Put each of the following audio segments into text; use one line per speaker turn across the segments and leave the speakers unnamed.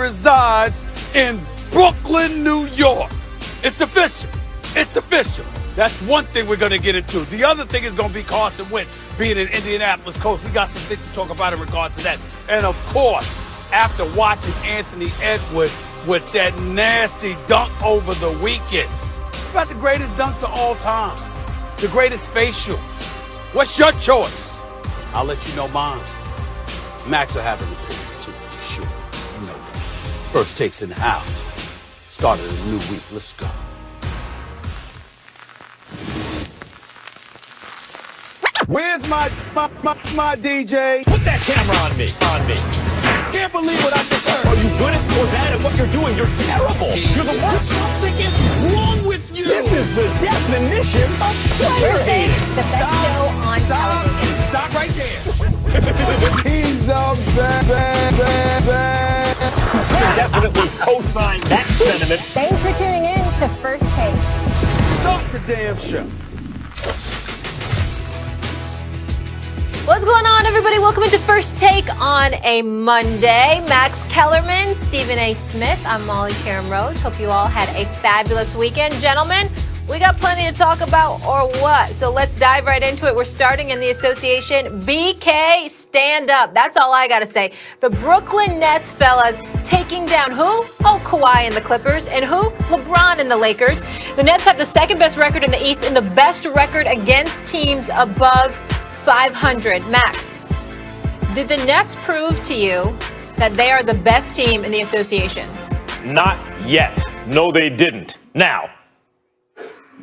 resides in Brooklyn, New York. It's official. It's official. That's one thing we're going to get into. The other thing is going to be Carson Wentz being in Indianapolis Colts. We got some things to talk about in regards to that. And, of course, after watching Anthony Edwards with that nasty dunk over the weekend, about the greatest dunks of all time, the greatest facials. What's your choice? I'll let you know mine. Max will have an opinion, too, for sure. You know that. First Takes in the house. Started a new week. Let's go. Where's my DJ?
Put that camera on me.
Can't believe what I just heard.
Are you good or bad at what you're doing? You're terrible. You're the worst.
Something is wrong with you.
This is the definition of player
First Take, the best show on television.
Stop right there. He's the best.
Definitely co-sign that sentiment.
Thanks for tuning in to First Take.
Start the damn show.
What's going on, everybody? Welcome into First Take on a Monday. Max Kellerman, Stephen A. Smith. I'm Molly Karen Rose. Hope you all had a fabulous weekend. Gentlemen, we got plenty to talk about, or what? So let's dive right into it. We're starting in the association. BK, stand up. That's all I got to say. The Brooklyn Nets, fellas, taking down who? Oh, Kawhi and the Clippers. And who? LeBron and the Lakers. The Nets have the second best record in the East and the best record against teams above 500. Max, did the Nets prove to you that they are the best team in the association?
Not yet. No, they didn't. Now,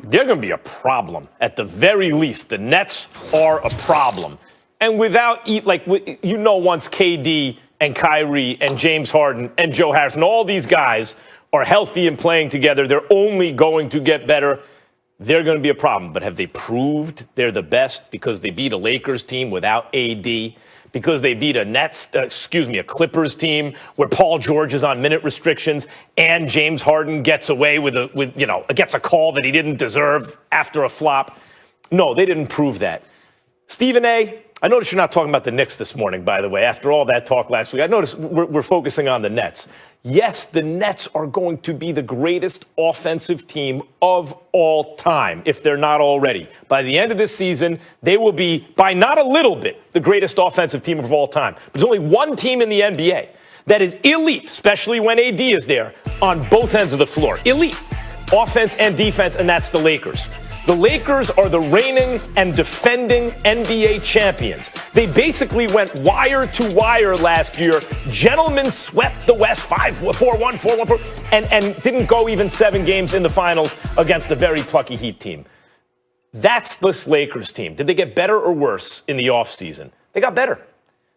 they're going to be a problem. At the very least, the Nets are a problem. And without, once KD and Kyrie and James Harden and Joe Harris and all these guys are healthy and playing together, they're only going to get better. They're going to be a problem. But have they proved they're the best because they beat a Lakers team without AD? Because they beat a Clippers team where Paul George is on minute restrictions and James Harden gets away gets a call that he didn't deserve after a flop? No, they didn't prove that. Stephen A., I noticed you're not talking about the Knicks this morning, by the way. After all that talk last week, I noticed we're focusing on the Nets. Yes, the Nets are going to be the greatest offensive team of all time, if they're not already. By the end of this season, they will be, by not a little bit, the greatest offensive team of all time. But there's only one team in the NBA that is elite, especially when AD is there, on both ends of the floor. Elite, offense and defense, and that's the Lakers. The Lakers are the reigning and defending NBA champions. They basically went wire to wire last year. Gentlemen swept the West 4-1, 4-1, and didn't go even 7 games in the finals against a very plucky Heat team. That's this Lakers team. Did they get better or worse in the offseason? They got better.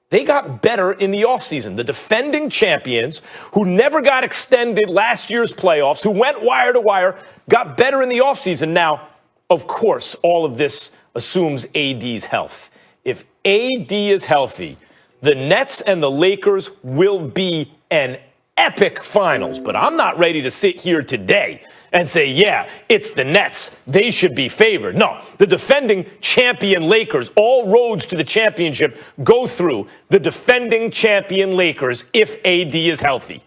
They got better in the offseason. The defending champions who never got extended last year's playoffs, who went wire to wire, got better in the offseason. Now, of course, all of this assumes AD's health. If AD is healthy, the Nets and the Lakers will be an epic finals. But I'm not ready to sit here today and say, yeah, it's the Nets. They should be favored. No, the defending champion Lakers, all roads to the championship go through the defending champion Lakers if AD is healthy.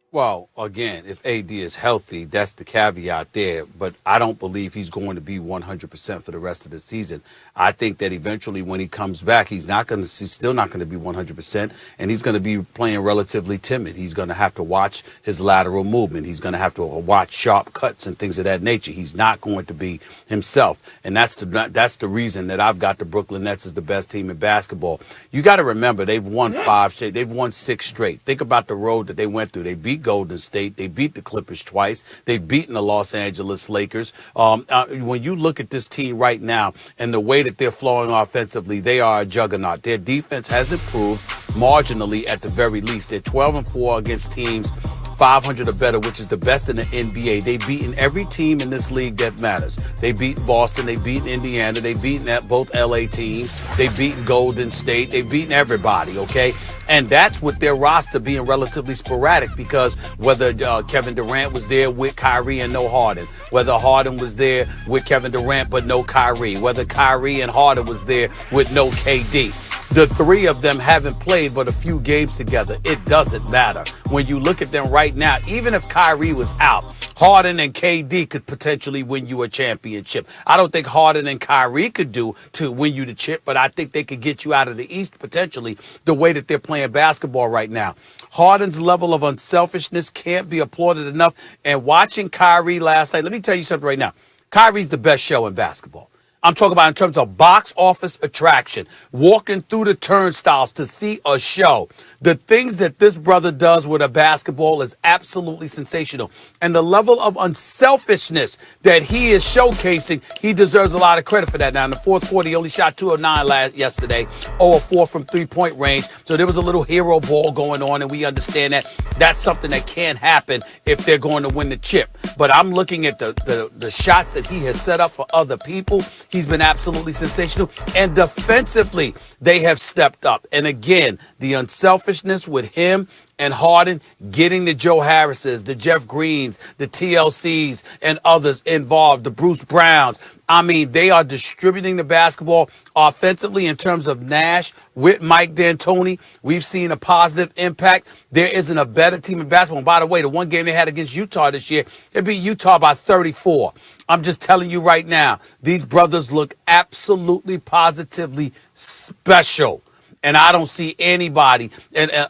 Well, again, if AD is healthy, that's the caveat there. But I don't believe he's going to be 100% for the rest of the season. I think that eventually when he comes back, he's still not going to be 100%, and he's going to be playing relatively timid. He's going to have to watch his lateral movement. He's going to have to watch sharp cuts and things of that nature. He's not going to be himself, and that's the reason that I've got the Brooklyn Nets as the best team in basketball. You got to remember they've won 5 straight. They've won 6 straight. Think about the road that they went through. They beat Golden State. They beat the Clippers twice. They've beaten the Los Angeles Lakers. When you look at this team right now and the way that they're flowing offensively, they are a juggernaut. Their defense has improved marginally at the very least. They're 12-4 against teams 500 or better, which is the best in the NBA. They've beaten every team in this league that matters. They beat Boston. They beat Indiana. They've beaten both LA teams. They've beaten Golden State. They've beaten everybody, okay? And that's with their roster being relatively sporadic, because whether Kevin Durant was there with Kyrie and no Harden, whether Harden was there with Kevin Durant but no Kyrie, whether Kyrie and Harden was there with no KD. The three of them haven't played but a few games together. It doesn't matter. When you look at them right now, even if Kyrie was out, Harden and KD could potentially win you a championship. I don't think Harden and Kyrie could do to win you the chip, but I think they could get you out of the East potentially the way that they're playing basketball right now. Harden's level of unselfishness can't be applauded enough. And watching Kyrie last night, let me tell you something right now. Kyrie's the best show in basketball. I'm talking about in terms of box office attraction, walking through the turnstiles to see a show. The things that this brother does with a basketball is absolutely sensational. And the level of unselfishness that he is showcasing, he deserves a lot of credit for that. Now, in the fourth quarter, he only shot 2 of 9 yesterday, 0 of 4 from three-point range. So there was a little hero ball going on, and we understand that that's something that can't happen if they're going to win the chip. But I'm looking at the shots that he has set up for other people. He's been absolutely sensational. And defensively, they have stepped up. And again, the unselfishness with him and Harden getting the Joe Harrises, the Jeff Greens, the TLCs, and others involved, the Bruce Browns. I mean, they are distributing the basketball offensively in terms of Nash with Mike D'Antoni. We've seen a positive impact. There isn't a better team in basketball. And by the way, the one game they had against Utah this year, they beat Utah by 34. I'm just telling you right now, these brothers look absolutely, positively special. And I don't see anybody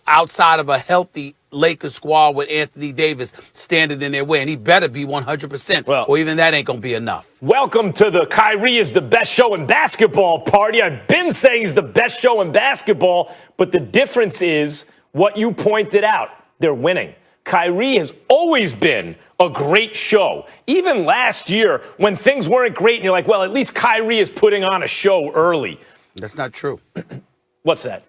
outside of a healthy Lakers squad with Anthony Davis standing in their way. And he better be 100%, or even that ain't going to be enough.
Welcome to the Kyrie is the best show in basketball party. I've been saying he's the best show in basketball, but the difference is what you pointed out. They're winning. Kyrie has always been a great show. Even last year when things weren't great and you're like, well, at least Kyrie is putting on a show early.
That's not true.
What's that?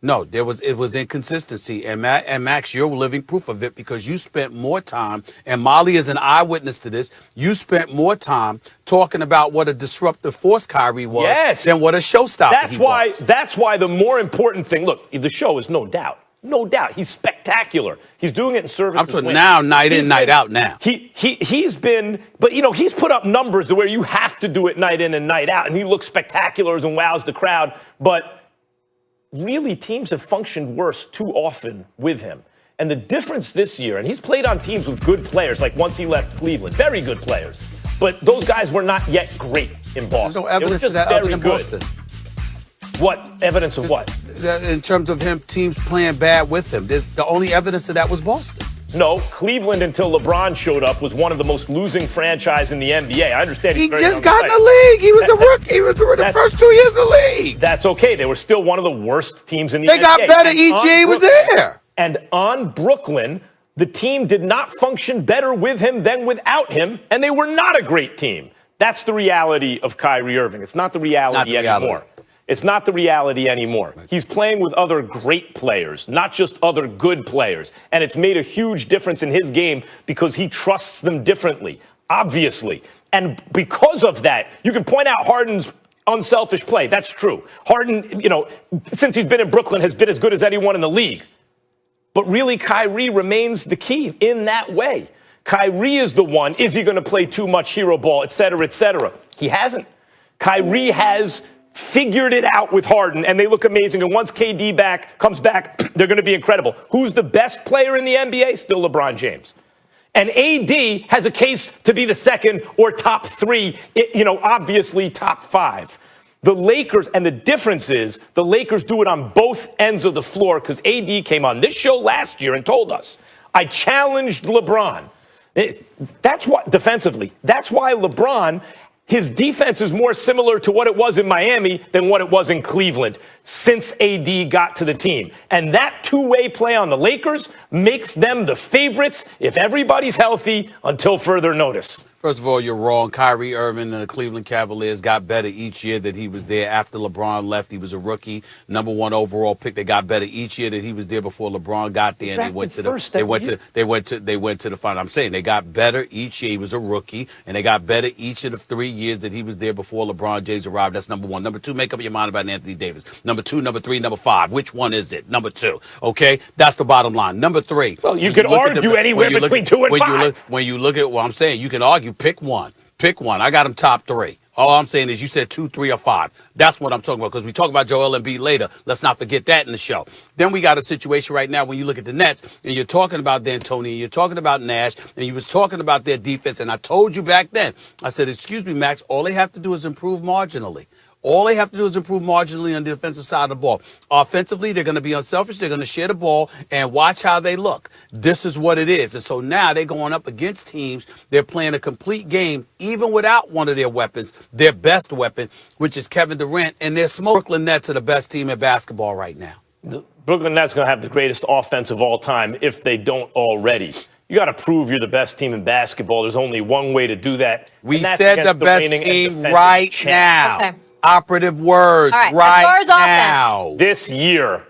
No, it was inconsistency. And Max, you're living proof of it because you spent more time, and Molly is an eyewitness to this, you spent more time talking about what a disruptive force Kyrie was than what a showstopper he was.
That's why the more important thing, look, the show is no doubt. No doubt. He's spectacular. He's doing it in service.
I'm talking now, night in, night out now.
He's been, but, you know, he's put up numbers where you have to do it night in and night out, and he looks spectacular and wows the crowd. But really, teams have functioned worse too often with him. And the difference this year, and he's played on teams with good players, like once he left Cleveland, very good players. But those guys were not yet great in Boston.
There's no evidence of that other than Boston.
What evidence of what?
In terms of teams playing bad with him. The only evidence of that was Boston.
No, Cleveland until LeBron showed up was one of the most losing franchise in the NBA. I understand
he just got in the league. He was a rookie. He was the first 2 years of the league.
That's okay. They were still one of the worst teams in the NBA.
They got better each year he was there.
And on Brooklyn, the team did not function better with him than without him, and they were not a great team. That's the reality of Kyrie Irving. It's not the reality anymore. It's not the reality anymore. Right. He's playing with other great players, not just other good players. And it's made a huge difference in his game because he trusts them differently, obviously. And because of that, you can point out Harden's unselfish play. That's true. Harden, you know, since he's been in Brooklyn, has been as good as anyone in the league. But really, Kyrie remains the key in that way. Kyrie is the one. Is he going to play too much hero ball, et cetera, et cetera? He hasn't. Kyrie has figured it out with Harden, and they look amazing. And once KD comes back, they're going to be incredible. Who's the best player in the NBA? Still LeBron James. And AD has a case to be the second or top three, you know, obviously top five. The Lakers, and the difference is the Lakers do it on both ends of the floor because AD came on this show last year and told us, I challenged LeBron. That's what, defensively, that's why LeBron, his defense is more similar to what it was in Miami than what it was in Cleveland since AD got to the team. And that two-way play on the Lakers makes them the favorites if everybody's healthy until further notice.
First of all, you're wrong. Kyrie Irving and the Cleveland Cavaliers got better each year that he was there. After LeBron left, he was a rookie, #1 overall pick. They got better each year that he was there before LeBron got there, and they went to the final. I'm saying they got better each year. He was a rookie, and they got better each of the 3 years that he was there before LeBron James arrived. That's #1. #2, make up your mind about Anthony Davis. #2, #3, #5. Which one is it? #2. Okay, that's the bottom line. #3.
Well, you could argue anywhere between 2 and 5.
When you look at what I'm saying, you can argue. Pick one. Pick one. I got him top 3. All I'm saying is you said 2, 3, or 5. That's what I'm talking about because we talk about Joel Embiid later. Let's not forget that in the show. Then we got a situation right now when you look at the Nets and you're talking about D'Antoni and you're talking about Nash and you was talking about their defense. And I told you back then, I said, excuse me, Max, all they have to do is improve marginally. All they have to do is improve marginally on the defensive side of the ball. Offensively, they're going to be unselfish. They're going to share the ball and watch how they look. This is what it is. And so now they're going up against teams. They're playing a complete game, even without one of their weapons, their best weapon, which is Kevin Durant. And their Brooklyn Nets are the best team in basketball right now.
The Brooklyn Nets are going to have the greatest offense of all time if they don't already. You got to prove you're the best team in basketball. There's only one way to do that.
We said the best team right now.
Okay.
Operative words
All right.
right
As far as
now.
offense,
This year.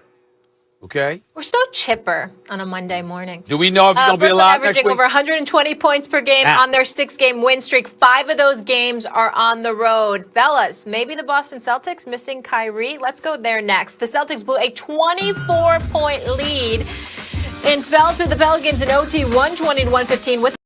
Okay.
we're so chipper on a Monday morning.
Do we know if it's going to be a
Brooklyn
lot next
averaging
week?
over 120 points per game on their 6-game win streak. 5 of those games are on the road. Fellas, maybe the Boston Celtics missing Kyrie? Let's go there next. The Celtics blew a 24-point lead and fell to the Pelicans in OT 120-115 with